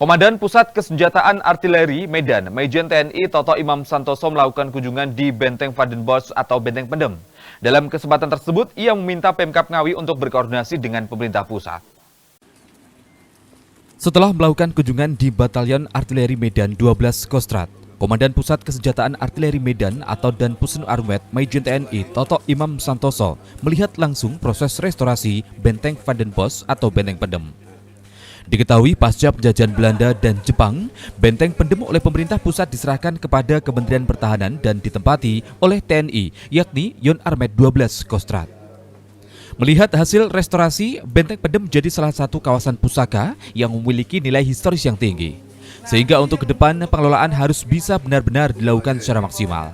Komandan Pusat Kesenjataan Artileri Medan, Majen TNI Toto Imam Santoso melakukan kunjungan di Benteng Vadenbosch atau Benteng Pendem. Dalam kesempatan tersebut, ia meminta Pemkab Ngawi untuk berkoordinasi dengan pemerintah pusat. Setelah melakukan kunjungan di Batalion Artileri Medan 12 Kostrad, Komandan Pusat Kesenjataan Artileri Medan atau Danpusen Armet Majen TNI Toto Imam Santoso melihat langsung proses restorasi Benteng Vadenbosch atau Benteng Pendem. Diketahui pasca penjajahan Belanda dan Jepang, Benteng Pendem oleh pemerintah pusat diserahkan kepada Kementerian Pertahanan dan ditempati oleh TNI, yakni Yon Armet 12 Kostrad. Melihat hasil restorasi, Benteng Pendem menjadi salah satu kawasan pusaka yang memiliki nilai historis yang tinggi. Sehingga untuk ke depan pengelolaan harus bisa benar-benar dilakukan secara maksimal.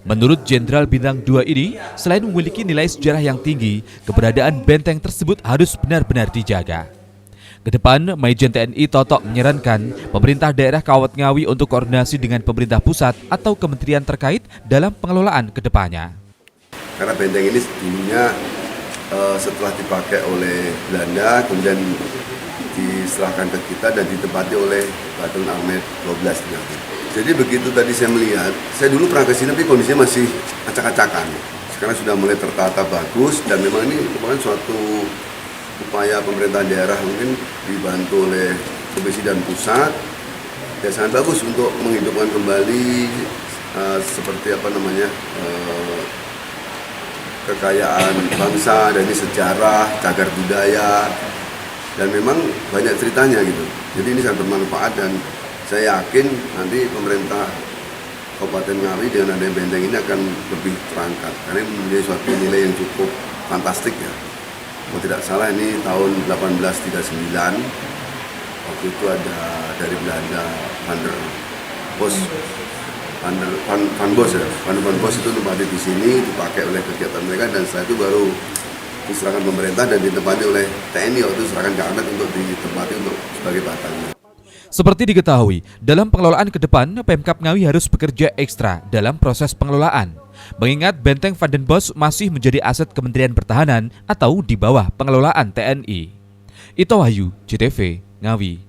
Menurut Jenderal Bintang 2 ini, selain memiliki nilai sejarah yang tinggi, keberadaan benteng tersebut harus benar-benar dijaga. Kedepan, Majen TNI Toto menyarankan pemerintah daerah Kawat Ngawi untuk koordinasi dengan pemerintah pusat atau kementerian terkait dalam pengelolaan kedepannya. Karena benteng ini dulunya setelah dipakai oleh Belanda, kemudian diserahkan ke kita dan ditempati oleh Batalion Armet 12 Ngawi. Jadi begitu tadi saya melihat, saya dulu pernah kesini tapi kondisinya masih acak-acakan. Sekarang sudah mulai tertata bagus dan memang ini merupakan suatu upaya pemerintah daerah mungkin dibantu oleh provinsi dan pusat ya sangat bagus untuk menghidupkan kembali seperti kekayaan bangsa dan ini sejarah, cagar budaya dan memang banyak ceritanya gitu. Jadi ini sangat bermanfaat dan saya yakin nanti pemerintah Kabupaten Ngawi dengan adanya benteng ini akan lebih terangkat karena ini menjadi suatu nilai yang cukup fantastik ya. Kalau tidak salah ini tahun 1839 waktu itu ada dari Belanda Van Bosch itu tempatnya di sini dipakai oleh kegiatan mereka dan setelah itu baru diserahkan pemerintah dan ditempati oleh TNI waktu itu diserahkan ke Armet untuk ditempati untuk sebagai batalion. Seperti diketahui, dalam pengelolaan ke depan, Pemkab Ngawi harus bekerja ekstra dalam proses pengelolaan. Mengingat Benteng Vadenbosch masih menjadi aset Kementerian Pertahanan atau di bawah pengelolaan TNI. Ito Wahyu, JTV, Ngawi.